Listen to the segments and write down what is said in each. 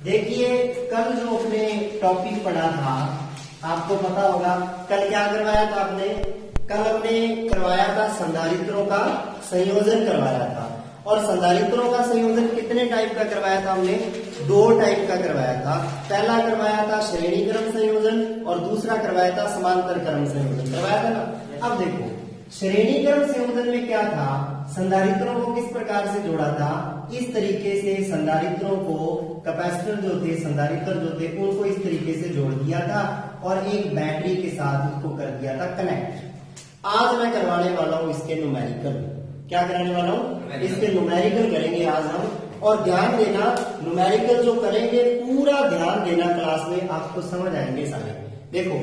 देखिए कल जो अपने टॉपिक पढ़ा था, आपको पता होगा कल क्या करवाया था आपने। कल हमने करवाया था संधारित्रों का संयोजन करवाया था। और संधारित्रों का संयोजन कितने टाइप का करवाया था हमने? 2 टाइप का करवाया था। पहला करवाया था श्रेणी क्रम संयोजन और दूसरा करवाया था समांतर क्रम संयोजन। करवाया था ना। अब देखो श्रेणी क्रम संयोजन में क्या था, संधारित्रों को किस प्रकार से जोड़ा था। इस तरीके से संधारित्रों को, कैपेसिटर जो थे, संधारित्र जो थे, उनको इस तरीके से जोड़ दिया था और एक बैटरी के साथ उसको कर दिया था कनेक्ट। आज मैं करवाने वाला हूं इसके न्यूमेरिकल। क्या कराने वाला हूं? इसके न्यूमेरिकल करेंगे आज हम। और ध्यान देना, न्यूमेरिकल जो करेंगे पूरा ध्यान देना, क्लास में आपको समझ आएंगे सारे। देखो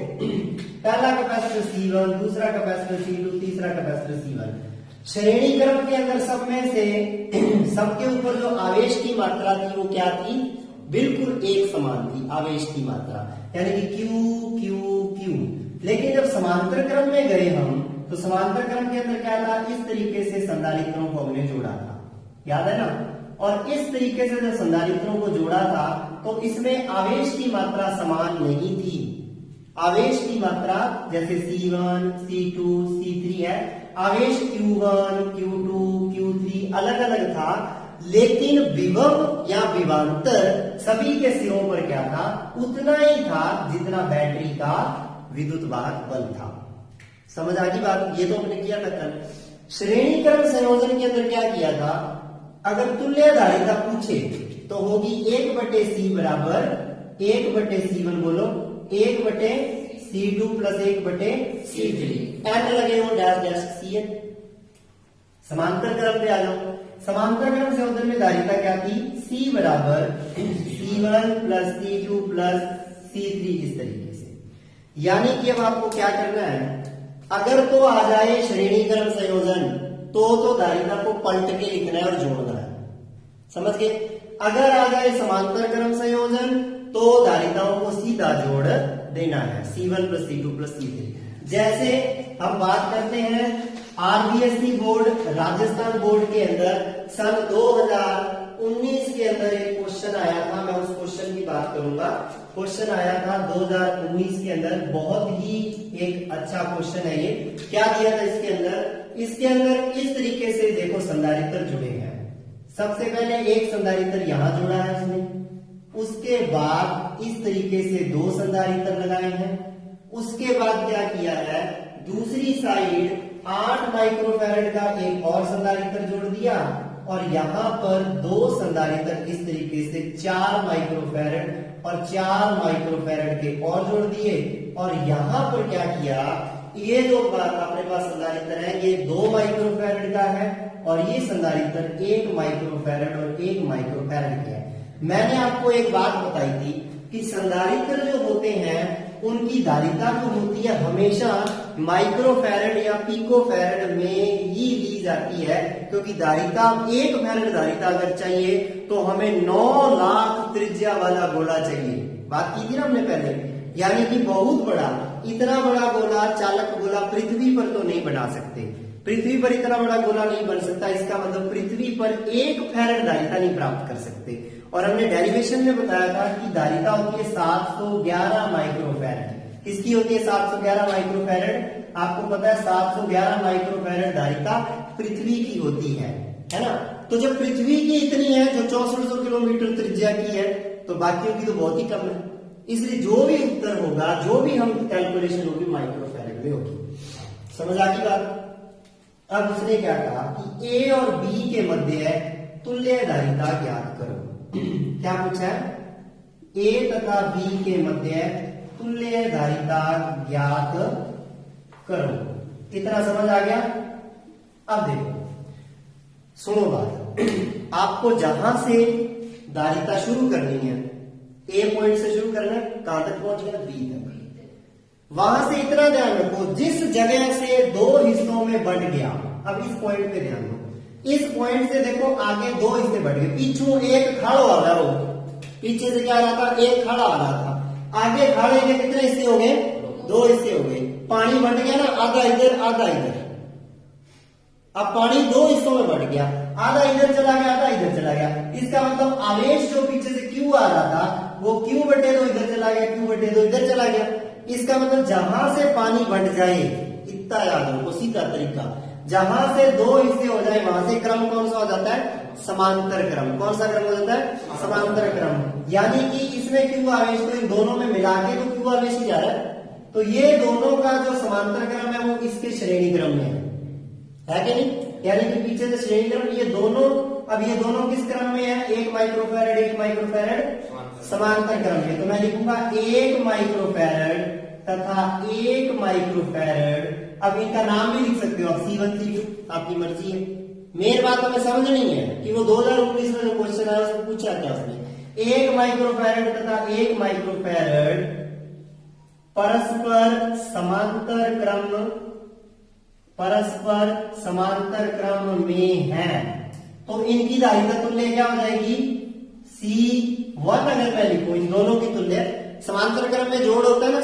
पहला कैपेसिटर C1, दूसरा कैपेसिटर C2, तीसरा कैपेसिटर C1। श्रेणी क्रम के अंदर सब में से सबके ऊपर जो आवेश की मात्रा थी वो क्या थी? बिल्कुल एक समान थी आवेश की मात्रा, यानी कि Q Q Q। लेकिन जब समांतर क्रम में गए हम, तो समांतर क्रम के अंदर क्या था? इस तरीके से संधारित्रों को हमने जोड़ा था, याद है ना। और इस तरीके से जब संधारित्रों को जोड़ा था तो इसमें आवेश की मात्रा समान नहीं थी। आवेश की मात्रा जैसे C1, C2, C3 है, आवेश Q1, Q2, Q3 अलग अलग था, लेकिन विभव या विभवांतर सभी के सिरों पर क्या था? उतना ही था जितना बैटरी का विद्युत वाहक बल था। समझ आ गई बात? ये तो हमने किया था कल। श्रेणी क्रम संयोजन के अंदर क्या किया था? अगर तुल्य धारिता पूछे तो होगी 1/C बराबर 1/C1, बोलो 1/C2 प्लस 1/C3। एन लगे हो डैश डैश Cn। समांतर क्रम पे आ जाओ। समांतर क्रम संयोजन में धारिता क्या थी? C बराबर C1 plus C2 plus C3, इस तरीके से। यानी कि अब आपको क्या करना है, अगर तो आ जाए श्रेणी क्रम संयोजन तो धारिता को पलट के लिखना है और जोड़ना है। समझ गए? अगर आ जाए समांतर क्रम संयोजन तो धारिताओं को सीधा जोड़ देना है, C1 plus C2 plus C3। जैसे हम बात करते हैं RBSC बोर्ड, राजस्थान बोर्ड के अंदर सन 2019 के अंदर एक क्वेश्चन आया था। मैं उस क्वेश्चन की बात करूंगा। क्वेश्चन आया था 2019 के अंदर, बहुत ही एक अच्छा क्वेश्चन है ये। क्या दिया था इसके अंदर? इसके अंदर इस तरीके से देखो संधारित्र जुड़े हैं। सबसे पहले एक संधारित्र यहां जुड़ा है उसने, उसके बाद इस तरीके से 2 संधारित्र लगाए हैं। उसके बाद क्या किया है, दूसरी साइड 8 माइक्रोफैरड का एक और संधारित्र जोड़ दिया और यहां पर 2 संधारित्र इस तरीके से 4 माइक्रोफैरड और 4 माइक्रोफैरड के और जोड़ दिए। और यहां पर क्या किया, ये जो अपने पास संधारित्र है ये 2 माइक्रोफैरड का है और ये संधारित्र 1 माइक्रोफैरड और 1 माइक्रोफैरड का है। मैंने आपको एक बात बताई थी कि संधारित्र जो होते हैं उनकी धारिता जो होती है हमेशा माइक्रोफैरड या पिकोफैरड में ही ली जाती है, क्योंकि धारिता 1 फैरड धारिता अगर चाहिए तो हमें 9 लाख त्रिज्या वाला गोला चाहिए। बात की थी ना हमने पहले, यानी कि बहुत बड़ा, इतना बड़ा गोला, चालक गोला पृथ्वी पर तो नहीं बना सकते। पृथ्वी पर इतना बड़ा गोला नहीं बन सकता, इसका मतलब पृथ्वी पर 1 फैरड धारिता नहीं प्राप्त कर सकते। और हमने डेरिवेशन में बताया था कि धारिता होती है 711 माइक्रोफैरड। किसकी होती है 711 माइक्रोफैरड? आपको पता है 711 माइक्रोफैरड धारिता पृथ्वी की होती है ना। तो जब पृथ्वी की इतनी है जो 6400 किलोमीटर त्रिज्या की है, तो बाकियों की तो बहुत ही कम है। इसलिए जो भी उत्तर होगा, जो भी हम कैलकुलेशन होगी माइक्रोफैरड में होगी। समझ आ गई बात? अब उसने क्या कहा कि A और B के मध्य तुल्य धारिता ज्ञात करो। क्या पूछा है? A तथा B के मध्य तुल्य धारिता ज्ञात करो। इतना समझ आ गया? अब देखो, सुनो बात। आपको जहां से धारिता शुरू करनी है, A पॉइंट से शुरू करना है, कहां तक पहुंच गया? B तक। वहां से इतना ध्यान रखो, जिस जगह से 2 हिस्सों में बढ़ गया, अब इस पॉइंट पे ध्यान दो। इस पॉइंट से देखो आगे 2 हिस्से बढ़ गए, पीछू एक खाड़ो आ रहा हो, पीछे से क्या आ रहा था? एक खाड़ा आ रहा था। आगे खाड़े के कितने हिस्से हो गए? 2 हिस्से हो गए। पानी बढ़ गया ना, आधा इधर आधा इधर। अब पानी 2 हिस्सों में बढ़ गया, आधा इधर चला गया आधा इधर चला गया। इसका मतलब आवेश जो पीछे से Q Q आ रहा था वो Q बटे 2 इधर चला गया, Q बटे 2 इधर चला गया। इसका मतलब जहां से पानी बट जाए, इतना याद रखो, सीधा तरीका, जहां से दो हिस्से हो जाए वहां से क्रम कौन सा हो जाता है? समांतर क्रम। कौन सा क्रम हो जाता है? समांतर क्रम। यानी कि इसमें Q आवेश तो इन दोनों में मिला के तो Q आवेश ही जा रहा है, तो ये दोनों का जो समांतर क्रम है वो इसके श्रेणी क्रम में है कि नहीं? यानी कि पीछे से श्रेणी क्रम, ये दोनों, अब ये दोनों किस क्रम में है? 1 माइक्रोफैरड 1 माइक्रोफैरड समांतर क्रम में। तो मैं लिखूंगा 1 माइक्रोफैरड तथा 1 माइक्रोफैरड। अब इनका नाम भी लिख सकते हो आप, C1 C2, आपकी मर्जी है। मेन बात हमें समझनी है कि वो 2019 में जो क्वेश्चन आया उसमें पूछा क्या उसने, 1 माइक्रोफैरड तथा 1 माइक्रोफैरड परस्पर समांतर क्रम में है, तो इनकी धारिता तुल्य क्या हो जाएगी? C1। अगर मैं लिखूं इन दोनों की तुल्य, समांतर क्रम में जोड़ होता है ना,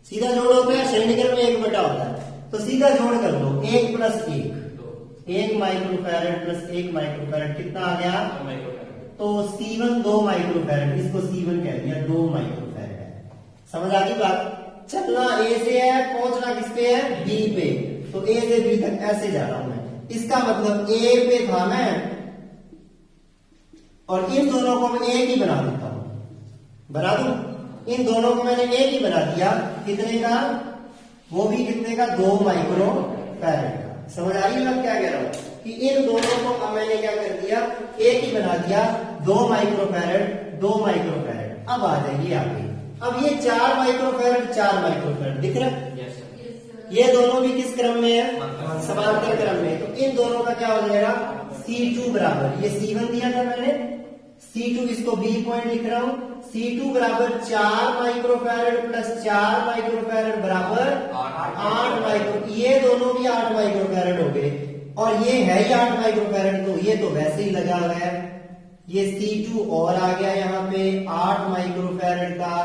सीधा जोड़ होता है, श्रेणी क्रम में 1 बटा होता है, तो सीधा जोड़ कर दो, 1 प्लस 1 माइक्रोफैरड प्लस 1 माइक्रोफैरड कितना आ गया? 2 माइक्रोफैरड। तो C1 2 माइक्रोफैरड, इसको C1 कह दिया, 2 माइक्रोफैरड है। समझ आ गई बात? चलना A से है, पहुंचना किस पे है? B पे। तो A से B तक ऐसे जा रहा हूं मैं, इसका मतलब A पे था मैं, और इन दोनों को मैं एक ही बना देता हूं, बना दूं? इन दोनों को मैंने एक ही बना दिया, कितने का? वो भी कितने का? 2 माइक्रोफैरड का। समझ आ रही है क्या कह रहा हूं? कि इन दोनों को अब मैंने क्या कर दिया? एक ही बना दिया, 2 माइक्रोफैरड 2 माइक्रोफैरड। अब आ जाएगी आगे, अब ये 4 माइक्रोफैरड 4 माइक्रोफैरड दिख रहा है? ये दोनों भी किस क्रम में है? समांतर क्रम में। तो इन दोनों का क्या हो जाएगा? C2 बराबर, ये C1 दिया था मैंने, C2 इसको B पॉइंट लिख रहा हूं, C2 बराबर 4 माइक्रोफैरड प्लस 4 माइक्रोफैरड बराबर 8 माइक्रो, ये दोनों भी 8 माइक्रोफैरड हो गए, और ये है ही 8 माइक्रोफैरड, तो ये तो वैसे ही लगा हुआ है, ये C2 और आ गया यहाँ पे 8 माइक्रोफैरड का।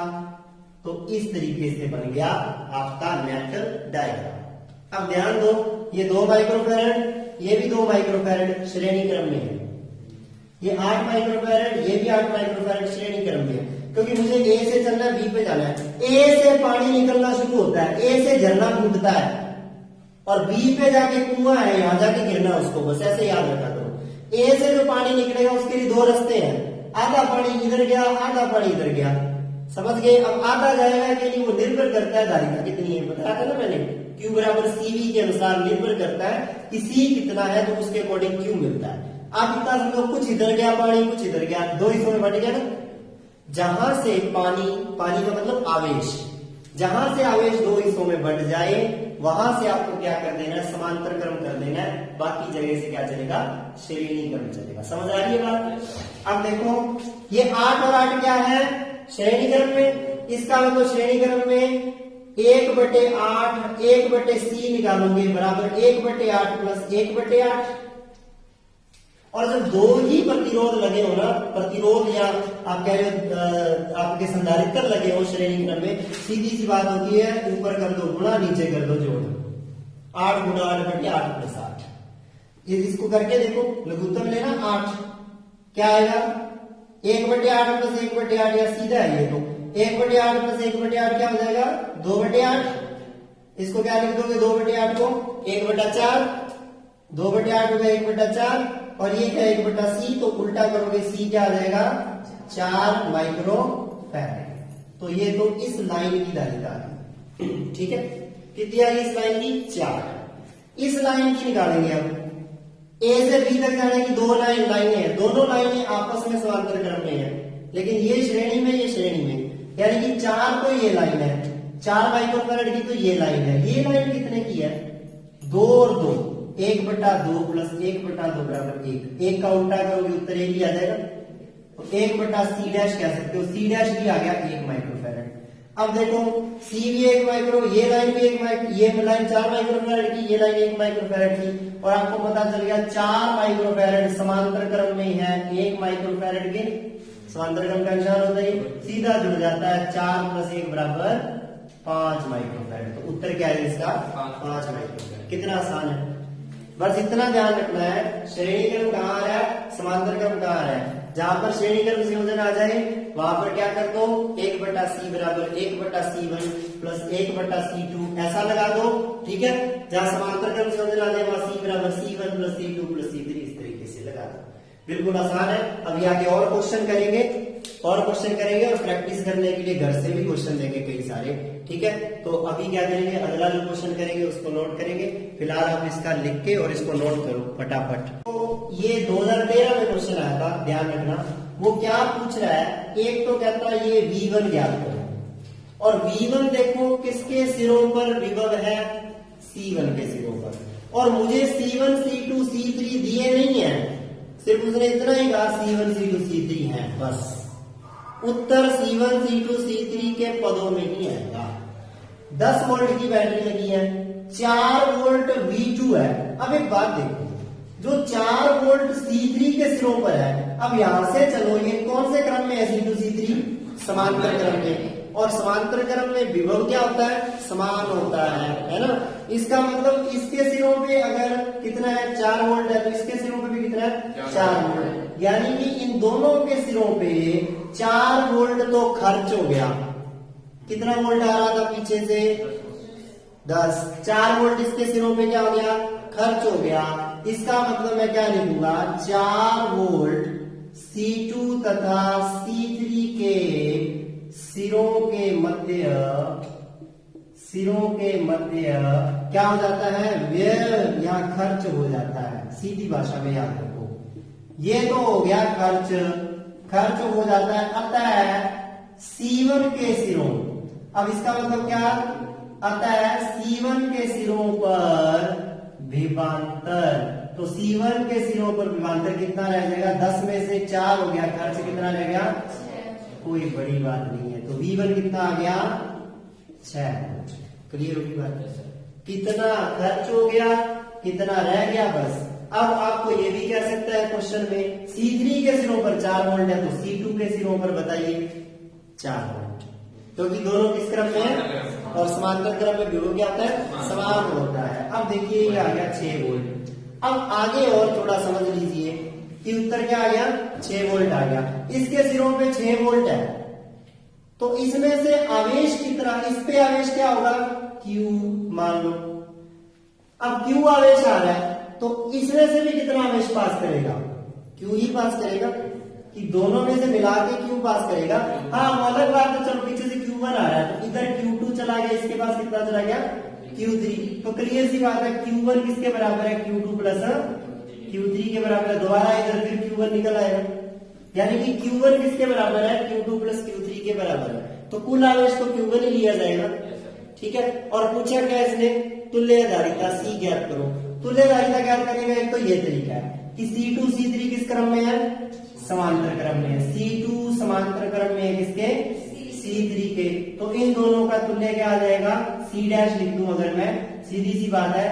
तो इस तरीके से बन गया आपका नेट डायग्राम। अब ध्यान दो, ये 2 माइक्रोफैरड, ये भी 2 माइक्रोफैरड श्रेणी क्रम में है, ये 8 माइक्रोफैरड, ये भी 8 माइक्रोफैरड श्रेणी क्रम में है, क्योंकि मुझे A से चलना है, B पे जाना है। A से पानी निकलना शुरू होता है, A से झरना फूटता है, और B पे जाके कुआं है, यहां जाके गिरना उसको, बस ऐसे याद रखा करो। A से जो पानी निकलेगा उसके लिए 2 रास्ते हैं, आधा पानी इधर गया, आधा पानी इधर गया, समझ गए? अब आधा जाएगा कि नहीं वो निर्भर करता है धारिता कितनी है, बताया था ना मैंने, Q बराबर CV के अनुसार निर्भर करता है कि C कितना है, तो उसके अकॉर्डिंग Q मिलता है। आप इतना समझो, कुछ इधर गया पानी, कुछ इधर गया, 2 हिस्सों में बट गया ना। जहां से पानी का मतलब आवेश, जहां से आवेश 2 हिस्सों में बट जाए वहां से आपको क्या कर देना है? समांतर क्रम कर देना है, बाकी जगह से क्या चलेगा? श्रेणी क्रम चलेगा। समझ आ रही है बात? अब देखो, ये 8 और 8 क्या है? श्रेणी क्रम में। इसका मतलब श्रेणी क्रम में 1/8 1/C निकालोगे बराबर 1/8 प्लस 1/8। और जब 2 ही प्रतिरोध लगे हो ना, प्रतिरोध या आप कह रहे हो आपके संधारित्र लगे हो श्रेणी क्रम में, सीधी सी बात होती है, ऊपर कर दो गुणा, नीचे कर दो जोड़, 8 गुणा 8/8 प्लस 8। ये इसको करके देखो, लघुत्तम लेना 8, क्या आएगा? 1/8 प्लस 1/8, या सीधा है ये, तो 1/8 प्लस 1/8 क्या हो जाएगा? 2/8। इसको क्या लिख दोगे? 2/8 को 1/4, 2/8 हो गया 1/4, और ये क्या 1/C, तो उल्टा करोगे C क्या आ जाएगा? 4 माइक्रोफैरड। तो ये तो इस लाइन की धारिता है, ठीक है? कितनी आ गई इस लाइन की? 4। इस लाइन की निकालेंगे अब, A से B तक जाने की 2 लाइनें हैं, दोनों लाइनें आपस में समांतर क्रम में है, लेकिन ये श्रेणी में, ये श्रेणी में, यानी कि 4 तो ये लाइन है, 4 माइक्रोफैरड की तो ये लाइन है। ये लाइन कितने की है? 2 और 2, 1/2 प्लस 1/2 बराबर 1। 1 का उल्टा करोगे उत्तर 1 ही आ जाएगा, तो 1/C डैश कह सकते हो, C डैश भी आ गया 1 माइक्रोफैरड। अब देखो, C भी 1 माइक्रो, ये लाइन भी 1 माइक्रो, ये लाइन 4 माइक्रोफैरड की, ये लाइन 1 माइक्रोफैरड की, और आपको पता चल गया 4 माइक्रोफैरड समांतर क्रम में है 1 माइक्रोफैरड के। समांतर क्रम का निशान होता है, सीधा जुड़ जाता है, 4 प्लस 1 बराबर 5 माइक्रोफैरड। तो उत्तर क्या है इसका? 5 माइक्रोफैरड। कितना आसान है, बस इतना ध्यान रखना है। श्रेणी क्रम कहाँ आ रहा है, समांतर क्रम कहाँ आ रहा है। जहां पर श्रेणी क्रम संयोजन आ जाए वहां पर क्या कर दो, 1/c बराबर 1/c1 प्लस 1/c2 ऐसा लगा दो। ठीक है, जहां समांतर क्रम संयोजन आ जाए वहां c बराबर c1 plus c2 plus c3 इस तरीके से लगा दो। बिल्कुल आसान है। अभी आगे और क्वेश्चन करेंगे और प्रैक्टिस करने के लिए घर से भी क्वेश्चन देंगे कई सारे। ठीक है, तो अभी क्या करेंगे, अगला जो क्वेश्चन करेंगे उसको नोट करेंगे। फिलहाल आप इसका लिख के और इसको नोट करो फटाफट। तो ये 2013 में क्वेश्चन आया था, ध्यान रखना। वो क्या पूछ रहा है, एक तो कहता है ये V1 ज्ञात करो, और V1 देखो किसके सिरों पर विभव है, C1 के सिरों पर, और मुझे C1 C2 C3 दिए नहीं है, सिर्फ उसने इतना ही कहा C1 C2 C3 है, बस उत्तर C1 C2 C3 के पदों में ही आएगा। 10 वोल्ट की बैटरी लगी है, 4 वोल्ट V2 है। अब एक बात देखो, जो 4 वोल्ट C3 के सिरों पर है, अब यहां से चलो ये कौन से क्रम में है, C2 C3 समांतर क्रम में, और समांतर क्रम में विभव क्या होता है, समान होता है ना। इसका मतलब इसके सिरों पे अगर कितना है 4 वोल्ट है, तो इसके सिरों पे भी कितना है 4 वोल्ट, यानी कि इन दोनों के सिरों पे 4 वोल्ट तो खर्च हो गया। कितना वोल्ट आ रहा था पीछे से 10, 4 वोल्ट इसके सिरों पे क्या हो गया, खर्च हो गया। इसका मतलब मैं क्या लिखूंगा, 4 वोल्ट C2 तथा C3 के सिरों के मध्य क्या हो जाता है, व्यय या खर्च हो जाता है। सीधी भाषा में याद रखो, ये तो हो गया खर्च हो जाता है। अतः C1 के सिरों, अब इसका मतलब क्या, अतः C1 के सिरों पर विभवांतर, तो C1 के सिरों पर विभवांतर कितना रह जाएगा, 10 में से 4 हो गया, खर्च कितना रह गया, कोई बड़ी बात नहीं है। तो V1 कितना आ गया, 6। क्लियर होगी बात, कितना खर्च हो गया, कितना रह गया, बस। अब आपको ये भी कह सकता है क्वेश्चन में, C3 के सिरों पर 4 वोल्ट है, तो C2 के सिरों पर बताइए 4 वोल्ट, क्योंकि दोनों किस क्रम में है, और समांतर क्रम में विभव क्या होता है, समान होता है। अब देखिए ये आ गया 6 वोल्ट। अब आगे और थोड़ा समझ लीजिए कि उत्तर क्या आ गया, 6 वोल्ट आ गया। इसके सिरों पे 6 वोल्ट है, तो इसमें से आवेश कितना, इस पे आवेश क्या होगा, Q मान लो। अब Q आवेश आ रहा है, तो इसमें से भी कितना आवेश पास करेगा, Q ही पास करेगा, कि दोनों में से मिला के Q पास करेगा। हाँ अलग बात है, चलो पीछे से Q1 आ रहा है, तो इधर Q2 चला गया, इसके पास कितना चला गया, Q3। तो क्लियर सी बात है, Q1 किसके बराबर है, Q2 प्लस Q3 के बराबर है। दोबारा इधर फिर Q1 निकल आएगा, यानी कि Q1 किसके बराबर है, Q2 प्लस Q3 के बराबर है। तो कुल आवेश तो Q1 ही लिया जाएगा। ठीक है, और पूछा क्या इसने, तुल्य धारिता C ज्ञात करो। तुल्य धारिता ज्ञात करने का एक तो ये तरीका है कि C2 C3 किस क्रम में है, समांतर क्रम में है। C2 समांतर क्रम में है किसके, C3 के, तो इन दोनों का तुल्य क्या आ जाएगा, C डैश लिख दूं अगर मैं, सीधी सी बात है,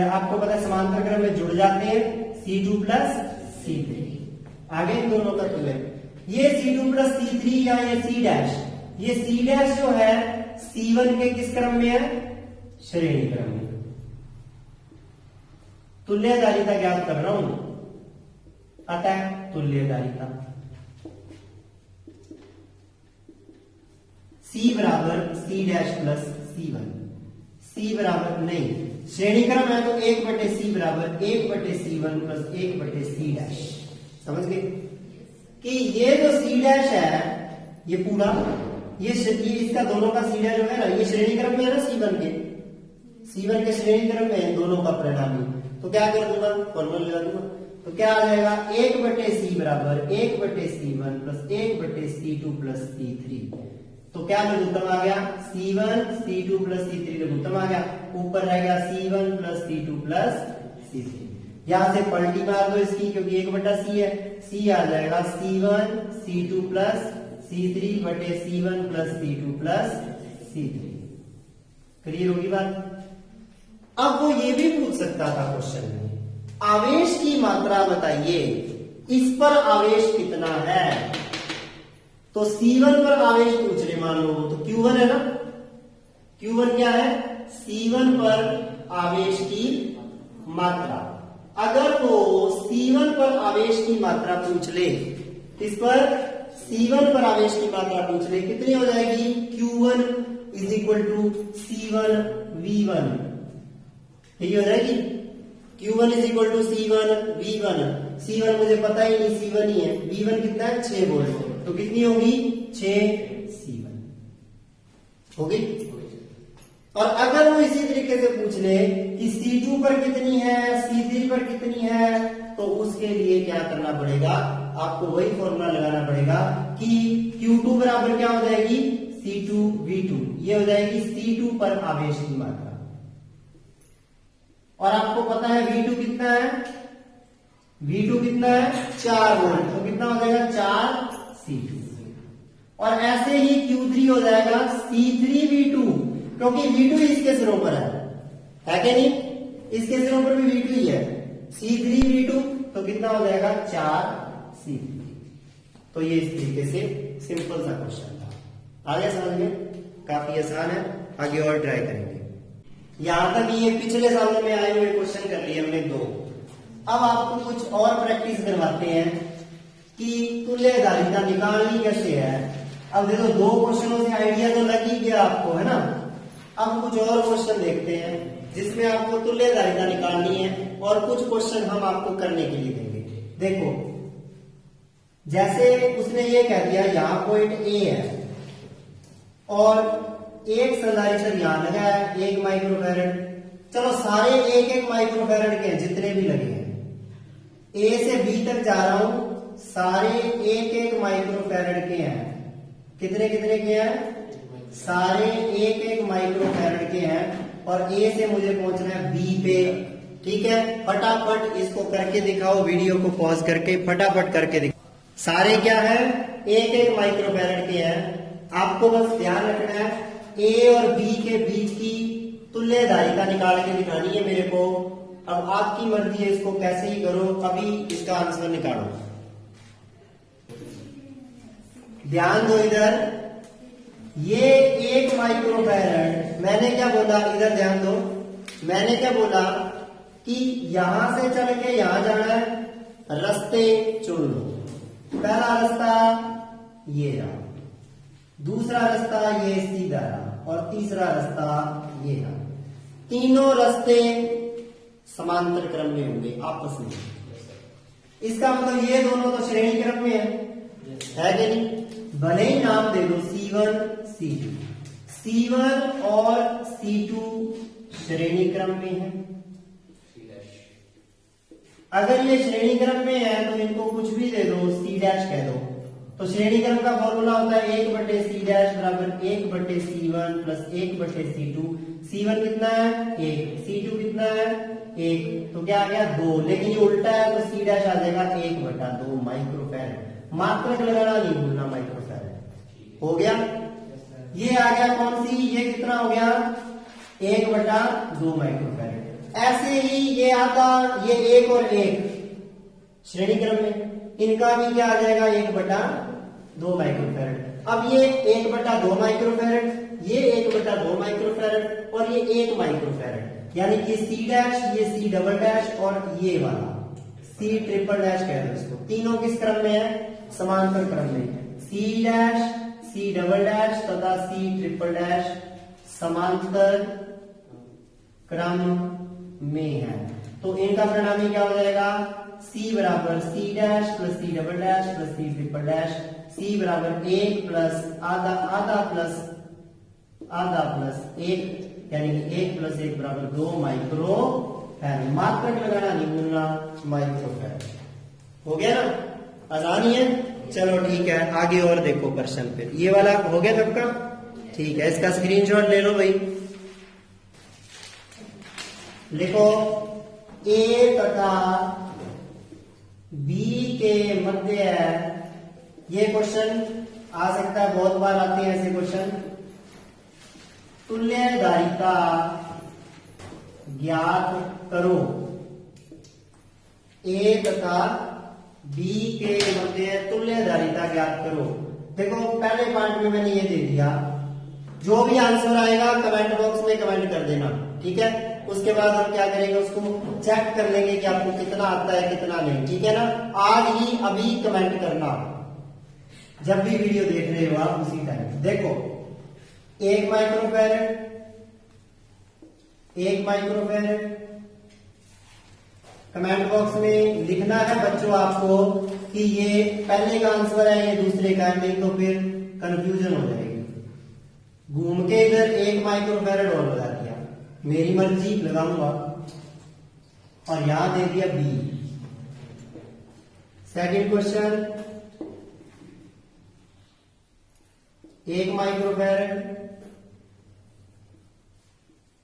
आपको पता है समांतर क्रम में जुड़ जाते हैं, C2 प्लस C3, आगे इन दोनों का तुल्य। ये C2 प्लस C3 या ये C डैश, ये C डैश जो है C1 के किस क्रम में है, श्रेणी क्रम में। तुल्य धारिता ज्ञात कर रहा हूं, अतः तुल्य धारिता C बराबर C dash plus C1, C बराबर नहीं, श्रेणी क्रम है तो 1/C बराबर 1/C1 प्लस 1/C डैश। समझ गए कि ये जो C डैश है, ये पूरा ये इसका दोनों का C डैश जो है ना, ये श्रेणी क्रम में है ना, C1 के श्रेणी क्रम में है दोनों का परिणामी। तो क्या कर दूंगा, फॉर्मूला लगा दूंगा, तो क्या आ जाएगा, 1/C बराबर 1/C1 plus 1/C2 plus C3। तो क्या लघुत्तम आ गया, C1 C2 प्लस C3 लघुत्तम आ गया, ऊपर रह गया C1 plus C2 plus C3। यहां से पलटी मार दो इसकी, क्योंकि 1/C है, C आ जाएगा C1 C2 प्लस C3 बटे C1 plus C2 plus C3। Clear होगी बात। अब वो ये भी पूछ सकता था क्वेश्चन में, आवेश की मात्रा बताइए, इस पर आवेश कितना है। तो C1 पर आवेश पूछ रहे मान लो, तो Q1 है ना, Q1 क्या है, C1 पर आवेश की मात्रा। अगर वो C1 पर आवेश की मात्रा पूछ ले इस पर C1 पर आवेश की मात्रा पूछ ले, कितनी हो जाएगी? Q1 is equal to C1 V1, यही हो जाएगी। Q1 is equal to C1 V1, C1 मुझे पता ही नहीं, C1 ही है। V1 कितना है? 6 वोल्ट, तो कितनी होगी? 6 C1 होगी। और अगर वो इसी तरीके से पूछ ले कि C2 पर कितनी है, C3 पर कितनी है, तो उसके लिए क्या करना पड़ेगा? आपको वही फॉर्मूला लगाना पड़ेगा कि Q2 बराबर क्या हो जाएगी? C2 V2, ये हो जाएगी C2 पर आवेश की मात्रा। और आपको पता है V2 कितना है? V2 कितना है? 4 वोल्ट, तो कितना हो जाएगा? 4 C2। और ऐसे ही Q3 हो जाएगा C3 V2, क्योंकि V2 इसके सिरों पर है कि नहीं? इसके सिरों पर भी V2 ही है। C3 V2, तो कितना हो जाएगा? 4 C3। तो ये इस तरीके से सिंपल सा क्वेश्चन था। आगे समझ में? काफी आसान है, आगे और ट्राई करेंगे। यहां तक ये पिछले सालों में आए हुए क्वेश्चन कर लिए हमने 2। अब आपको कुछ और प्रैक्टिस करवाते हैं कि तुल्यधारिता निकालनी कैसे है। अब देखो 2 क्वेश्चनों से आइडिया तो लग ही गया आपको, है ना? अब कुछ और क्वेश्चन देखते हैं जिसमें आपको तुल्यधारिता निकालनी है, और कुछ क्वेश्चन हम आपको करने के लिए देंगे। देखो, जैसे उसने ये कह दिया यहां पॉइंट A है और एक संधारित्र यहां लगा है 1 माइक्रोफैरड। चलो सारे 1-1 माइक्रोफैरड के हैं, जितने भी लगे हैं। A से B तक जा रहा हूं, सारे 1-1 माइक्रोफैरड के हैं। कितने कितने के हैं? सारे 1-1 माइक्रोफैरड के हैं। और A से मुझे पहुंचना है B पे, ठीक है? फटाफट इसको करके दिखाओ, वीडियो को पॉज करके फटाफट करके दिखाओ। सारे क्या है? 1-1 माइक्रोफैरड के हैं। आपको बस ध्यान रखना है A और B के बीच की तुल्यधारिता निकाल के दिखानी है मेरे को। अब आपकी मर्जी है, इसको कैसे ही करो, अभी इसका आंसर निकालो। ध्यान दो इधर, ये 1 माइक्रोफैरड, मैंने क्या बोला? इधर ध्यान दो, मैंने क्या बोला कि यहां से चल के यहां जाना है, रास्ते चुन लो। पहला रास्ता ये रहा, दूसरा रास्ता ये सीधा रहा, और तीसरा रास्ता ये रहा। तीनों रास्ते समांतर क्रम में होंगे आपस में। इसका मतलब ये दोनों तो श्रेणी क्रम में है कि नहीं? भले ही नाम दे दो C1 C2, C1 और C2 श्रेणी क्रम में है। अगर ये श्रेणी क्रम में है तो इनको कुछ भी दे दो, C' कह दो। तो श्रेणी क्रम का फॉर्मूला होता है 1/C' बराबर 1/C1 प्लस 1/C2। C1 कितना है? 1, C2 कितना है? 1, तो क्या आ गया? 2। लेकिन ये उल्टा है तो C' आ जाएगा 1/2 माइक्रोफैरड। मात्रक लगाना नहीं भूलना, माइक्रोफैरड हो गया। ये आ गया कौन सी? ये कितना हो गया? 1/2 माइक्रोफैरड। ऐसे ही ये आता, ये 1 और 1 श्रेणी क्रम में, इनका भी क्या आ जाएगा? 1/2 माइक्रोफैरड। अब ये 1/2 माइक्रोफैरड, ये 1/2 माइक्रोफैरड, और ये 1 माइक्रोफैरड, यानी कि C', ये C" और ये वाला C' कह दो इसको। तीनों किस क्रम में है? समांतर क्रम में। C', C" तथा C" समांतर क्रम में है। तो इनका परिणामी क्या हो जाएगा? C बराबर C' plus C" plus C', C बराबर 1 प्लस आधा, आधा प्लस आधा प्लस 1, यानी कि 1 प्लस 1 बराबर 2 माइक्रोफैरड। मात्रक लगाना नहीं भूलना, माइक्रोफैरड। हो गया ना? आसान ही है। चलो ठीक है, आगे और देखो प्रश्न। फिर ये वाला हो गया सबका? ठीक है, इसका स्क्रीनशॉट ले लो भाई। लिखो A तथा B के मध्य है। ये क्वेश्चन आ सकता है, बहुत बार आते हैं ऐसे क्वेश्चन। तुल्यधारिता ज्ञात करो। A तथा B के मध्य तुल्यधारिता ज्ञात करो। देखो पहले पार्ट में मैंने ये दे दिया, जो भी आंसर आएगा कमेंट बॉक्स में कमेंट कर देना, ठीक है? उसके बाद हम क्या करेंगे, उसको चेक कर लेंगे कि आपको कितना आता है कितना नहीं, ठीक है ना? आज ही अभी कमेंट करना, जब भी वीडियो देख रहे हो आप उसी टाइम देखो। 1 माइक्रोफैरड, 1 माइक्रोफैरड। कमेंट बॉक्स में लिखना है बच्चों आपको कि ये पहले का आंसर है ये दूसरे का है, नहीं तो फिर कंफ्यूजन हो जाएगी। घूम के इधर 1 माइक्रोफैरड और लगा दिया, मेरी मर्जी लगाऊंगा, और यहां दे दिया B. Second question, 1 microfarad,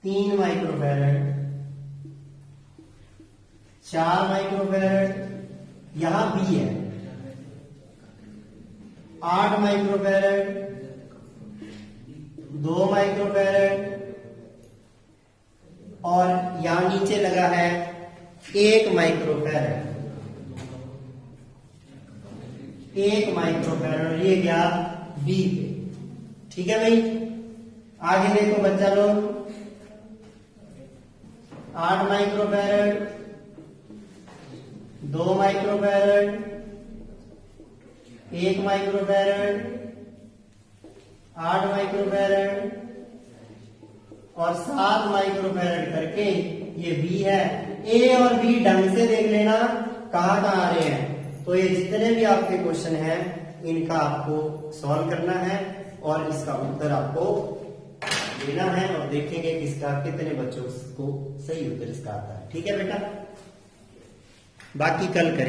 3 microfarad, 4 microfarad, यहां बी है, 8 माइक्रोफैरड, 2 माइक्रोफैरड, और यहां नीचे लगा है 1 माइक्रोफैरड। 1 माइक्रोफैरड, ये गया बी पे। ठीक है भाई, आगे देखो बच्चा लोग। 8 माइक्रोफैरड, 2 माइक्रोफैरड, 1 माइक्रोफैरड, 8 माइक्रोफैरड और 7 माइक्रोफैरड करके ये बी है। ए और बी ढंग से देख लेना कहां कहां आ रहे हैं। तो ये जितने भी आपके क्वेश्चन हैं इनका आपको सॉल्व करना है और इसका उत्तर आपको देना है, और देखेंगे किसका कितने बच्चों को सही उत्तर इसका आता है। ठीक है बेटा, बाकी कल करें।